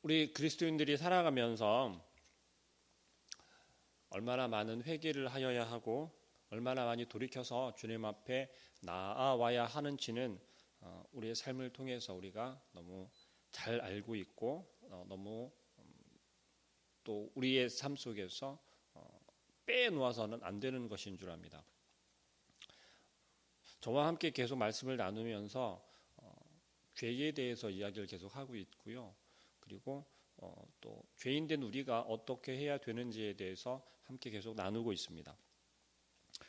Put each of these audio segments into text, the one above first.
우리 그리스도인들이 살아가면서 얼마나 많은 회개를 하여야 하고 얼마나 많이 돌이켜서 주님 앞에 나아와야 하는지는 우리의 삶을 통해서 우리가 너무 잘 알고 있고 너무 또 우리의 삶 속에서 빼놓아서는 안 되는 것인 줄 압니다. 저와 함께 계속 말씀을 나누면서 죄에 대해서 이야기를 계속 하고 있고요. 그리고 또 죄인된 우리가 어떻게 해야 되는지에 대해서 함께 계속 나누고 있습니다.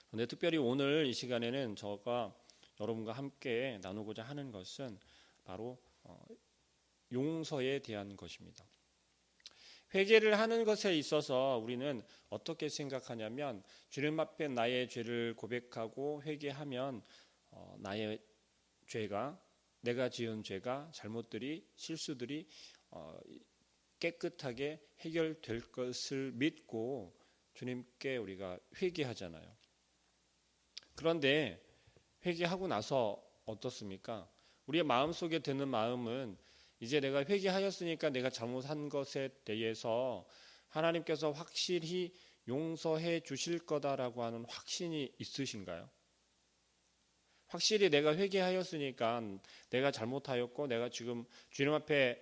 그런데 특별히 오늘 이 시간에는 저가 여러분과 함께 나누고자 하는 것은 바로 용서에 대한 것입니다. 회개를 하는 것에 있어서 우리는 어떻게 생각하냐면 주님 앞에 나의 죄를 고백하고 회개하면 나의 죄가 내가 지은 죄가 잘못들이 실수들이 깨끗하게 해결될 것을 믿고 주님께 우리가 회개하잖아요. 그런데 회개하고 나서 어떻습니까? 우리의 마음속에 드는 마음은 이제 내가 회개하였으니까 내가 잘못한 것에 대해서 하나님께서 확실히 용서해 주실 거다라고 하는 확신이 있으신가요? 확실히 내가 회개하였으니까 내가 잘못하였고 내가 지금 주님 앞에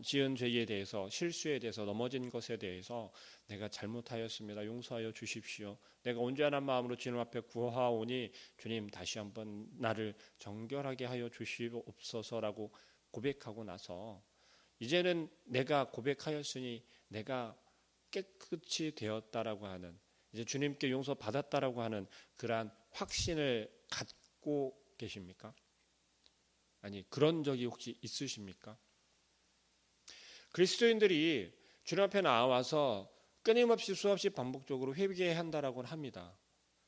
지은 죄에 대해서 실수에 대해서 넘어진 것에 대해서 내가 잘못하였습니다. 용서하여 주십시오. 내가 온전한 마음으로 주님 앞에 구하오니 주님 다시 한번 나를 정결하게 하여 주시옵소서라고 고백하고 나서 이제는 내가 고백하였으니 내가 깨끗이 되었다라고 하는 이제 주님께 용서받았다라고 하는 그러한 확신을 갖고 계십니까? 아니 그런 적이 혹시 있으십니까? 그리스도인들이 주님 앞에 나와서 끊임없이 수없이 반복적으로 회개해야 한다라고 합니다.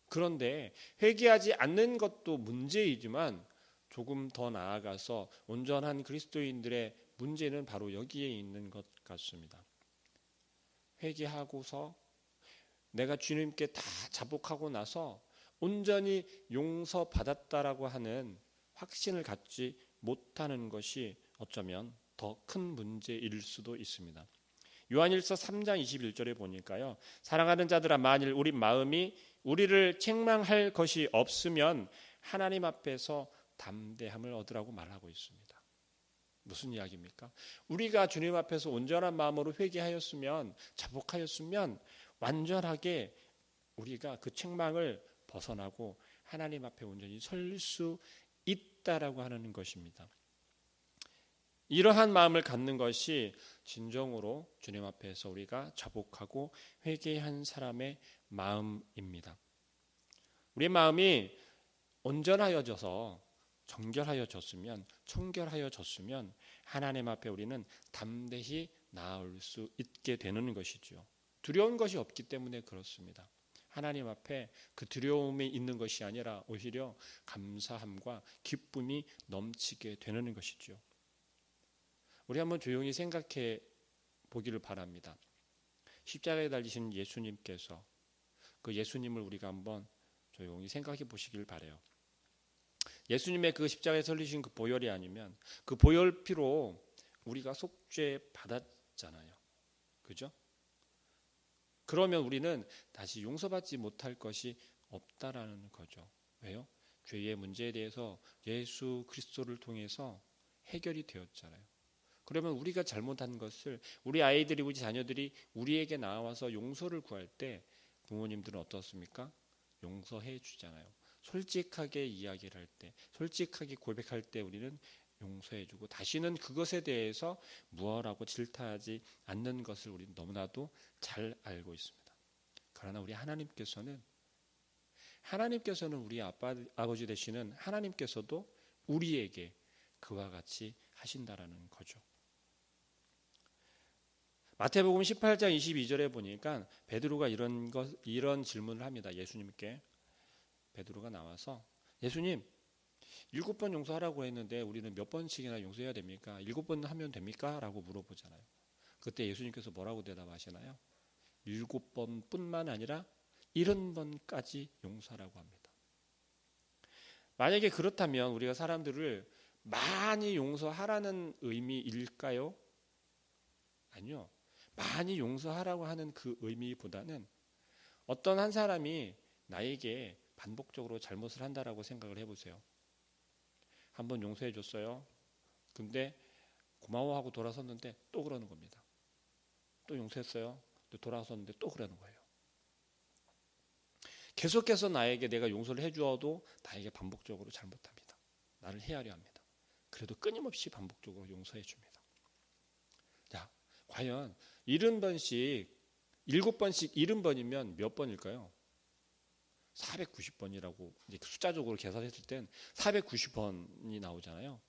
그런데 회개하지 않는 것도 문제이지만 조금 더 나아가서 온전한 그리스도인들의 문제는 바로 여기에 있는 것 같습니다. 회개하고서 내가 주님께 다 자복하고 나서 온전히 용서받았다라고 하는 확신을 갖지 못하는 것이 어쩌면 더 큰 문제일 수도 있습니다. 요한일서 3장 21절에 보니까요. 사랑하는 자들아 만일 우리 마음이 우리를 책망할 것이 없으면 하나님 앞에서 담대함을 얻으라고 말하고 있습니다. 무슨 이야기입니까? 우리가 주님 앞에서 온전한 마음으로 회개하였으면 자복하였으면 완전하게 우리가 그 책망을 벗어나고 하나님 앞에 온전히 설 수 있다라고 하는 것입니다. 이러한 마음을 갖는 것이 진정으로 주님 앞에서 우리가 자복하고 회개한 사람의 마음입니다. 우리의 마음이 온전하여져서 정결하여졌으면 청결하여졌으면 하나님 앞에 우리는 담대히 나아올 수 있게 되는 것이죠. 두려운 것이 없기 때문에 그렇습니다. 하나님 앞에 그 두려움이 있는 것이 아니라 오히려 감사함과 기쁨이 넘치게 되는 것이죠. 우리 한번 조용히 생각해 보기를 바랍니다. 십자가에 달리신 예수님께서 그 예수님을 우리가 한번 조용히 생각해 보시길 바라요. 예수님의 그 십자가에 설리신 그 보혈이 아니면 그 보혈피로 우리가 속죄 받았잖아요. 그죠? 그러면 우리는 다시 용서받지 못할 것이 없다라는 거죠. 왜요? 죄의 문제에 대해서 예수 그리스도를 통해서 해결이 되었잖아요. 그러면 우리가 잘못한 것을 우리 아이들이 우리 자녀들이 우리에게 나와서 용서를 구할 때 부모님들은 어떻습니까? 용서해 주잖아요. 솔직하게 이야기를 할 때, 솔직하게 고백할 때 우리는 용서해주고 다시는 그것에 대해서 무엇하고 질타하지 않는 것을 우리는 너무나도 잘 알고 있습니다. 그러나 우리 하나님께서는 우리 아버지 되시는 하나님께서도 우리에게 그와 같이 하신다라는 거죠. 마태복음 18장 22절에 보니까 베드로가 이런 질문을 합니다. 예수님께 베드로가 나와서 예수님 7번 용서하라고 했는데 우리는 몇 번씩이나 용서해야 됩니까? 7번 하면 됩니까? 라고 물어보잖아요. 그때 예수님께서 뭐라고 대답하시나요? 7번뿐만 아니라 70번까지 용서하라고 합니다. 만약에 그렇다면 우리가 사람들을 많이 용서하라는 의미일까요? 아니요. 많이 용서하라고 하는 그 의미보다는 어떤 한 사람이 나에게 반복적으로 잘못을 한다라고 생각을 해보세요. 한번 용서해 줬어요. 근데 고마워하고 돌아섰는데 또 그러는 겁니다. 또 용서했어요. 돌아섰는데 또 그러는 거예요. 계속해서 나에게 내가 용서를 해주어도 나에게 반복적으로 잘못합니다. 나를 헤아려 합니다. 그래도 끊임없이 반복적으로 용서해 줍니다. 자, 과연 70번씩 7번씩 70번이면 몇 번일까요? 490번이라고 이제 숫자적으로 계산했을 땐 490번이 나오잖아요.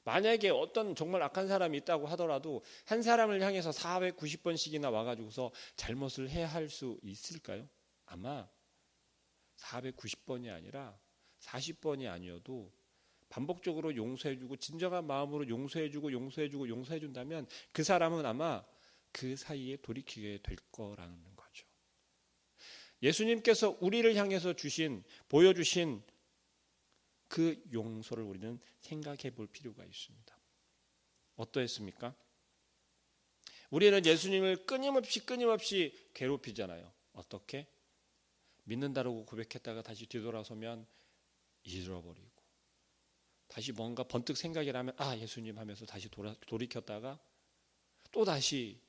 만약에 어떤 정말 악한 사람이 있다고 하더라도 한 사람을 향해서 490번씩이나 와가지고서 잘못을 해야 할 수 있을까요? 아마 490번이 아니라 40번이 아니어도 반복적으로 용서해주고 진정한 마음으로 용서해준다면 그 사람은 아마 그 사이에 돌이키게 될 거라는 거죠. 예수님께서 우리를 향해서 보여주신 그 용서를 우리는 생각해 볼 필요가 있습니다. 어떠했습니까? 우리는 예수님을 끊임없이 괴롭히잖아요. 어떻게? 믿는다라고 고백했다가 다시 뒤돌아서면 잊어버리고 다시 뭔가 번뜩 생각이 나면 예수님 하면서 다시 돌이켰다가 또 다시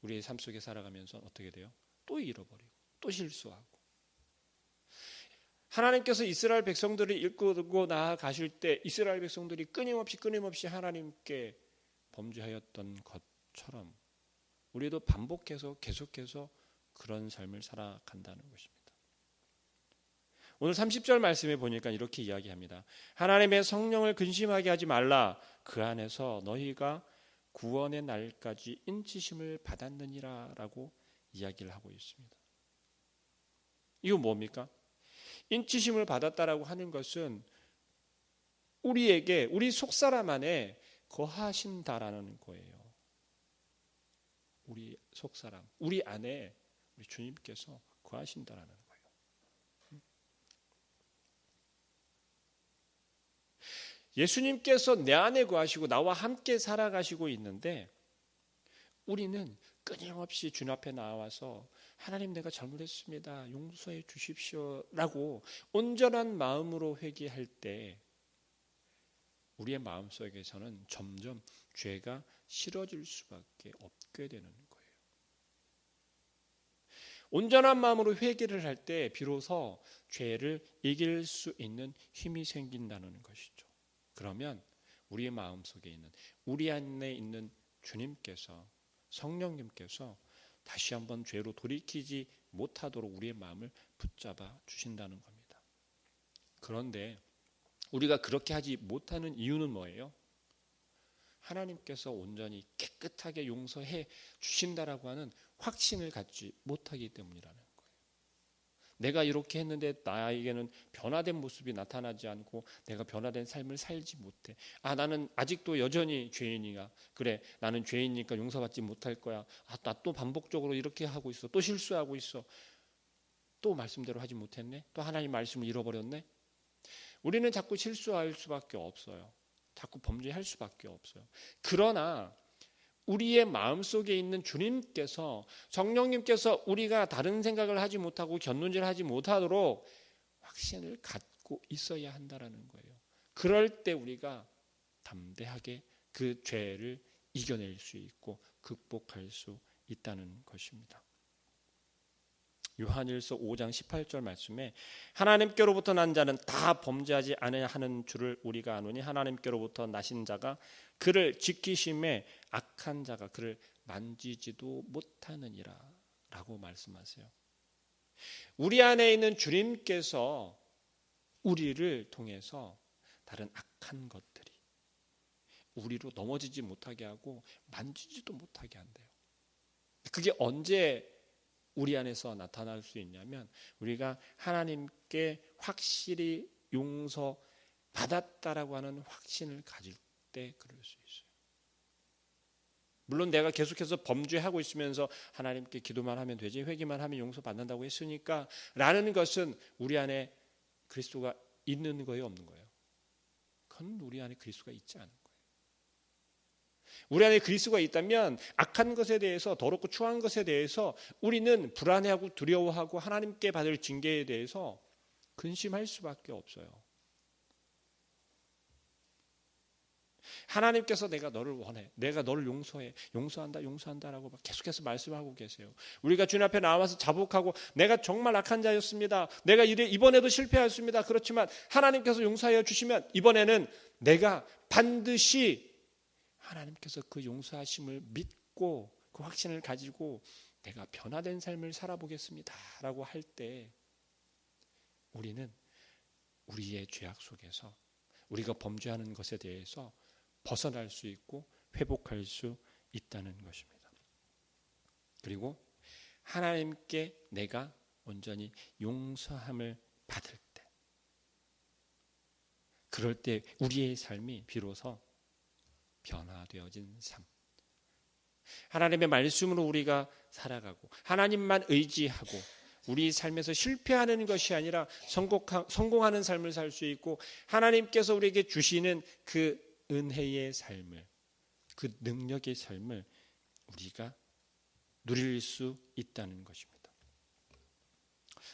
우리의 삶 속에 살아가면서 어떻게 돼요? 또 잃어버리고 또 실수하고. 하나님께서 이스라엘 백성들을 이끌고 나아가실 때 이스라엘 백성들이 끊임없이 하나님께 범죄하였던 것처럼 우리도 계속해서 그런 삶을 살아간다는 것입니다. 오늘 30절 말씀에 보니까 이렇게 이야기합니다. 하나님의 성령을 근심하게 하지 말라. 그 안에서 너희가 구원의 날까지 인치심을 받았느니라 라고 이야기를 하고 있습니다. 이거 뭡니까? 인치심을 받았다라고 하는 것은 우리 속사람 안에 거하신다라는 거예요. 우리 속사람, 우리 안에 우리 주님께서 거하신다라는 거예요. 예수님께서 내 안에 거하시고 나와 함께 살아가시고 있는데 우리는 끊임없이 주님 앞에 나와서 하나님 내가 잘못했습니다. 용서해 주십시오 라고 온전한 마음으로 회개할 때 우리의 마음속에서는 점점 죄가 싫어질 수밖에 없게 되는 거예요. 온전한 마음으로 회개를 할 때 비로소 죄를 이길 수 있는 힘이 생긴다는 것이죠. 그러면 우리의 마음속에 있는 우리 안에 있는 주님께서 성령님께서 다시 한번 죄로 돌이키지 못하도록 우리의 마음을 붙잡아 주신다는 겁니다. 그런데 우리가 그렇게 하지 못하는 이유는 뭐예요? 하나님께서 온전히 깨끗하게 용서해 주신다라고 하는 확신을 갖지 못하기 때문이라는 거예요. 내가 이렇게 했는데 나에게는 변화된 모습이 나타나지 않고 내가 변화된 삶을 살지 못해. 나는 아직도 여전히 죄인이야. 그래, 나는 죄인이니까 용서받지 못할 거야. 나 또 반복적으로 이렇게 하고 있어. 또 실수하고 있어. 또 말씀대로 하지 못했네. 또 하나님 말씀을 잃어버렸네. 우리는 자꾸 실수할 수밖에 없어요. 자꾸 범죄할 수밖에 없어요. 그러나 우리의 마음속에 있는 주님께서 성령님께서 우리가 다른 생각을 하지 못하고 곁눈질하지 못하도록 확신을 갖고 있어야 한다는 거예요. 그럴 때 우리가 담대하게 그 죄를 이겨낼 수 있고 극복할 수 있다는 것입니다. 요한일서 5장 18절 말씀에 하나님께로부터 난 자는 다 범죄하지 아니하는 줄을 우리가 아노니 하나님께로부터 나신 자가 그를 지키심에 악한 자가 그를 만지지도 못하느니라 라고 말씀하세요. 우리 안에 있는 주님께서 우리를 통해서 다른 악한 것들이 우리로 넘어지지 못하게 하고 만지지도 못하게 한대요. 그게 언제 우리 안에서 나타날 수 있냐면 우리가 하나님께 확실히 용서받았다라고 하는 확신을 가질 때 그럴 수 있어요. 물론 내가 계속해서 범죄하고 있으면서 하나님께 기도만 하면 되지 회개만 하면 용서받는다고 했으니까 라는 것은 우리 안에 그리스도가 있는 거예요, 없는 거예요? 그건 우리 안에 그리스도가 있지 않은 거예요. 우리 안에 그리스도가 있다면 악한 것에 대해서, 더럽고 추한 것에 대해서 우리는 불안해하고 두려워하고 하나님께 받을 징계에 대해서 근심할 수밖에 없어요. 하나님께서 내가 너를 원해, 내가 너를 용서해, 용서한다라고 계속해서 말씀하고 계세요. 우리가 주님 앞에 나와서 자복하고 내가 정말 악한 자였습니다, 내가 이번에도 실패하였습니다, 그렇지만 하나님께서 용서하여 주시면 이번에는 내가 반드시 하나님께서 그 용서하심을 믿고 그 확신을 가지고 내가 변화된 삶을 살아보겠습니다 라고 할 때 우리는 우리의 죄악 속에서 우리가 범죄하는 것에 대해서 벗어날 수 있고 회복할 수 있다는 것입니다. 그리고 하나님께 내가 온전히 용서함을 받을 때, 그럴 때 우리의 삶이 비로소 변화되어진 삶, 하나님의 말씀으로 우리가 살아가고 하나님만 의지하고 우리 삶에서 실패하는 것이 아니라 성공하는 삶을 살 수 있고 하나님께서 우리에게 주시는 그 은혜의 삶을, 그 능력의 삶을 우리가 누릴 수 있다는 것입니다.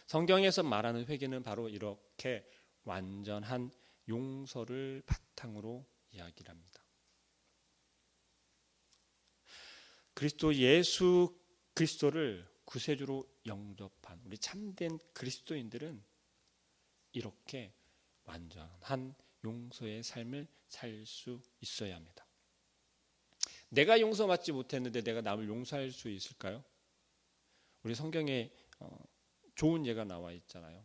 성경에서 말하는 회개는 바로 이렇게 완전한 용서를 바탕으로 이야기를 합니다. 예수 그리스도를 구세주로 영접한 우리 참된 그리스도인들은 이렇게 완전한 용서의 삶을 살 수 있어야 합니다. 내가 용서받지 못했는데 내가 남을 용서할 수 있을까요? 우리 성경에 좋은 예가 나와 있잖아요.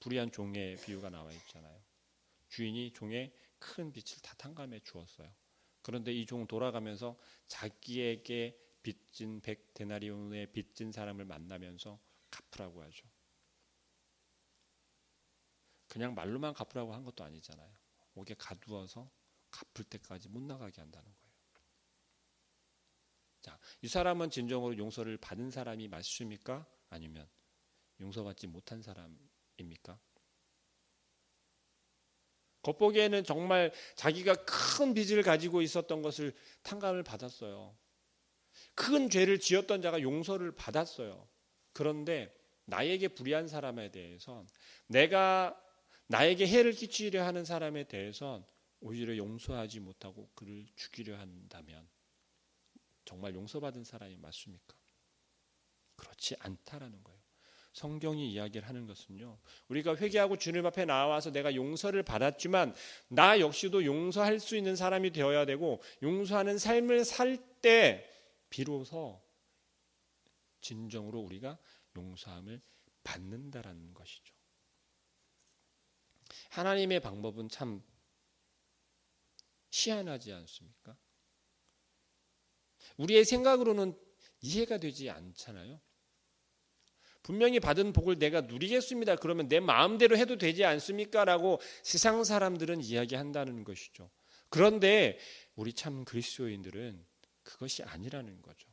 불의한 종의 비유가 나와 있잖아요. 주인이 종에 큰 빚을 다 탕감해 주었어요. 그런데 이 종 돌아가면서 자기에게 빚진 100데나리온의 빚진 사람을 만나면서 갚으라고 하죠. 그냥 말로만 갚으라고 한 것도 아니잖아요. 목에 가두어서 갚을 때까지 못 나가게 한다는 거예요. 자, 이 사람은 진정으로 용서를 받은 사람이 맞습니까? 아니면 용서받지 못한 사람입니까? 겉보기에는 정말 자기가 큰 빚을 가지고 있었던 것을 탕감을 받았어요. 큰 죄를 지었던 자가 용서를 받았어요. 그런데 나에게 불의한 사람에 대해서, 나에게 해를 끼치려 하는 사람에 대해선 오히려 용서하지 못하고 그를 죽이려 한다면 정말 용서받은 사람이 맞습니까? 그렇지 않다라는 거예요. 성경이 이야기를 하는 것은요, 우리가 회개하고 주님 앞에 나와서 내가 용서를 받았지만 나 역시도 용서할 수 있는 사람이 되어야 되고 용서하는 삶을 살 때 비로소 진정으로 우리가 용서함을 받는다라는 것이죠. 하나님의 방법은 참 희한하지 않습니까? 우리의 생각으로는 이해가 되지 않잖아요. 분명히 받은 복을 내가 누리겠습니다, 그러면 내 마음대로 해도 되지 않습니까? 라고 세상 사람들은 이야기한다는 것이죠. 그런데 우리 참 그리스도인들은 그것이 아니라는 거죠.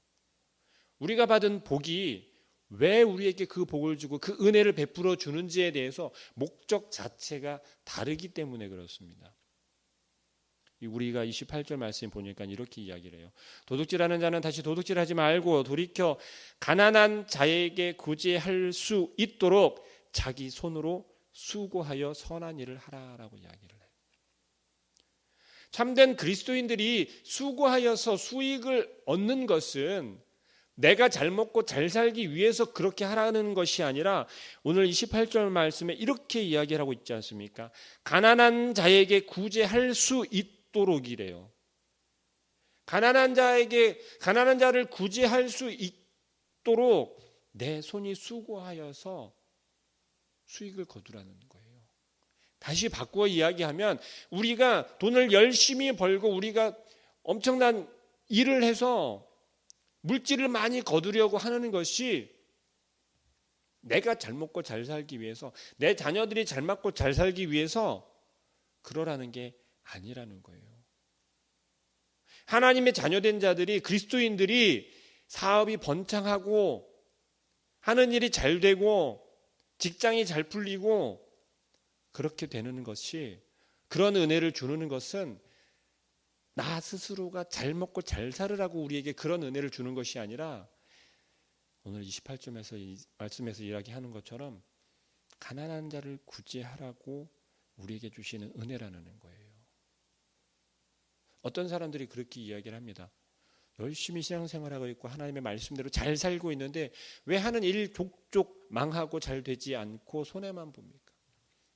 우리가 받은 복이 왜 우리에게 그 복을 주고 그 은혜를 베풀어 주는지에 대해서 목적 자체가 다르기 때문에 그렇습니다. 우리가 28절 말씀 보니까 이렇게 이야기를 해요. 도둑질하는 자는 다시 도둑질하지 말고 돌이켜 가난한 자에게 구제할 수 있도록 자기 손으로 수고하여 선한 일을 하라라고 이야기를 해요. 참된 그리스도인들이 수고하여서 수익을 얻는 것은 내가 잘 먹고 잘 살기 위해서 그렇게 하라는 것이 아니라 오늘 28절 말씀에 이렇게 이야기를 하고 있지 않습니까? 가난한 자에게 구제할 수 있도록이래요. 가난한 자를 구제할 수 있도록 내 손이 수고하여서 수익을 거두라는 거예요. 다시 바꾸어 이야기하면 우리가 돈을 열심히 벌고 우리가 엄청난 일을 해서 물질을 많이 거두려고 하는 것이 내가 잘 먹고 잘 살기 위해서, 내 자녀들이 잘 먹고 잘 살기 위해서 그러라는 게 아니라는 거예요. 하나님의 자녀된 자들이, 그리스도인들이 사업이 번창하고 하는 일이 잘 되고 직장이 잘 풀리고 그렇게 되는 것이, 그런 은혜를 주는 것은 나 스스로가 잘 먹고 잘 살으라고 우리에게 그런 은혜를 주는 것이 아니라 오늘 28절에서 말씀에서 이야기하는 것처럼 가난한 자를 구제하라고 우리에게 주시는 은혜라는 거예요. 어떤 사람들이 그렇게 이야기를 합니다. 열심히 신앙생활하고 있고 하나님의 말씀대로 잘 살고 있는데 왜 하는 일 족족 망하고 잘 되지 않고 손해만 봅니까?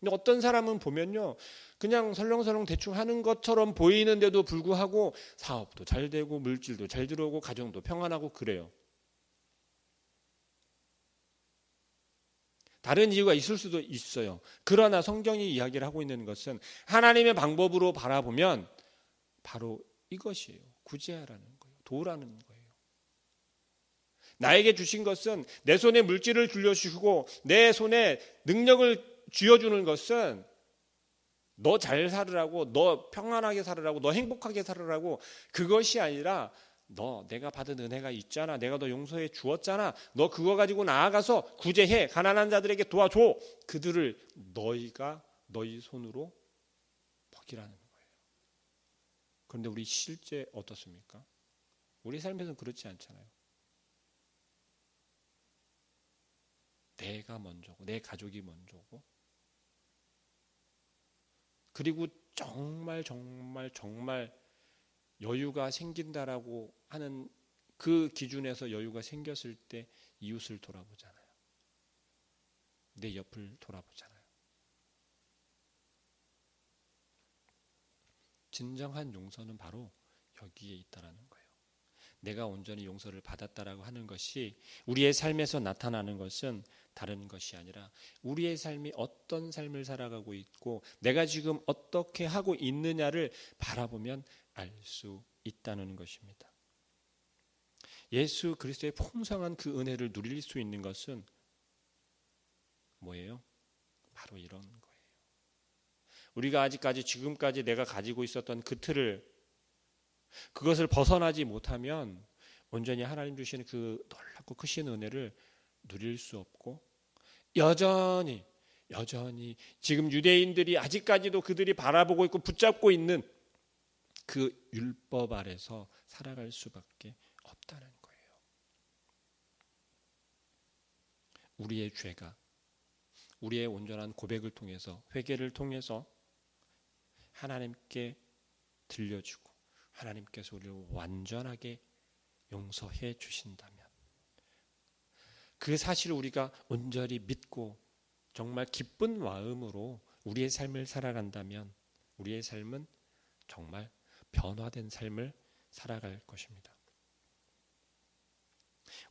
근데 어떤 사람은 보면요, 그냥 설렁설렁 대충 하는 것처럼 보이는데도 불구하고 사업도 잘 되고 물질도 잘 들어오고 가정도 평안하고 그래요. 다른 이유가 있을 수도 있어요. 그러나 성경이 이야기를 하고 있는 것은 하나님의 방법으로 바라보면 바로 이것이에요. 구제하라는 거예요. 도우라는 거예요. 나에게 주신 것은 내 손에 물질을 줄여주시고 내 손에 능력을 쥐어주는 것은 너 잘 살으라고, 너 평안하게 살으라고, 너 행복하게 살으라고, 그것이 아니라 내가 받은 은혜가 있잖아, 내가 너 용서해 주었잖아, 너 그거 가지고 나아가서 구제해, 가난한 자들에게 도와줘, 그들을 너희가 너희 손으로 먹이라는 거예요. 그런데 우리 실제 어떻습니까? 우리 삶에서는 그렇지 않잖아요. 내가 먼저고 내 가족이 먼저고, 그리고 정말 여유가 생긴다라고 하는 그 기준에서 여유가 생겼을 때 이웃을 돌아보잖아요. 내 옆을 돌아보잖아요. 진정한 용서는 바로 여기에 있다라는 거예요. 내가 온전히 용서를 받았다라고 하는 것이 우리의 삶에서 나타나는 것은 다른 것이 아니라 우리의 삶이 어떤 삶을 살아가고 있고 내가 지금 어떻게 하고 있느냐를 바라보면 알 수 있다는 것입니다. 예수 그리스도의 풍성한 그 은혜를 누릴 수 있는 것은 뭐예요? 바로 이런 거예요. 우리가 아직까지 지금까지 내가 가지고 있었던 그 틀을, 그것을 벗어나지 못하면 온전히 하나님 주시는 그 놀랍고 크신 은혜를 누릴 수 없고, 여전히 지금 유대인들이 아직까지도 그들이 바라보고 있고 붙잡고 있는 그 율법 아래서 살아갈 수밖에 없다는 거예요. 우리의 죄가 우리의 온전한 고백을 통해서, 회개를 통해서 하나님께 들려주고 하나님께서 우리를 완전하게 용서해 주신다면, 그 사실을 우리가 온전히 믿고 정말 기쁜 마음으로 우리의 삶을 살아간다면 우리의 삶은 정말 변화된 삶을 살아갈 것입니다.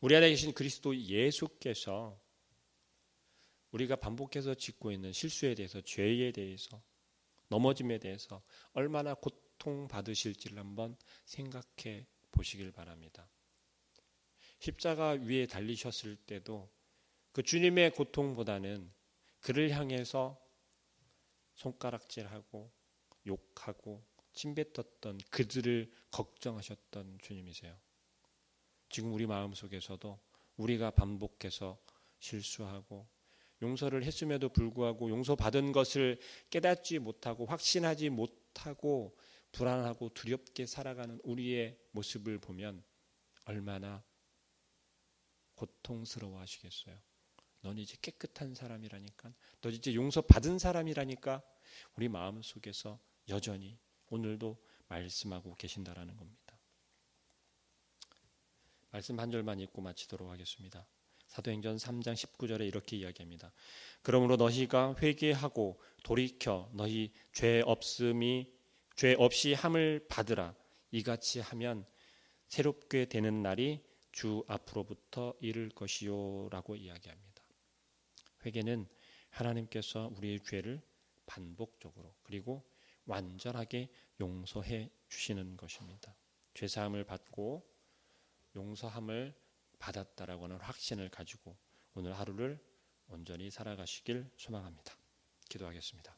우리 안에 계신 그리스도 예수께서 우리가 반복해서 짓고 있는 실수에 대해서, 죄에 대해서, 넘어짐에 대해서 얼마나 고통받으실지를 한번 생각해 보시길 바랍니다. 십자가 위에 달리셨을 때도 그 주님의 고통보다는 그를 향해서 손가락질하고 욕하고 침뱉었던 그들을 걱정하셨던 주님이세요. 지금 우리 마음속에서도 우리가 반복해서 실수하고 용서를 했음에도 불구하고 용서받은 것을 깨닫지 못하고 확신하지 못하고 불안하고 두렵게 살아가는 우리의 모습을 보면 얼마나 고통스러워 하시겠어요. 넌 이제 깨끗한 사람이라니까, 너 이제 용서받은 사람이라니까, 우리 마음속에서 여전히 오늘도 말씀하고 계신다라는 겁니다. 말씀 한 절만 읽고 마치도록 하겠습니다. 사도행전 3장 19절에 이렇게 이야기합니다. 그러므로 너희가 회개하고 돌이켜 너희 죄 없이 함을 받으라. 이같이 하면 새롭게 되는 날이 주 앞으로부터 이를 것이요 라고 이야기합니다. 회개는 하나님께서 우리의 죄를 반복적으로 그리고 완전하게 용서해 주시는 것입니다. 죄사함을 받고 용서함을 받았다라고 하는 확신을 가지고 오늘 하루를 온전히 살아가시길 소망합니다. 기도하겠습니다.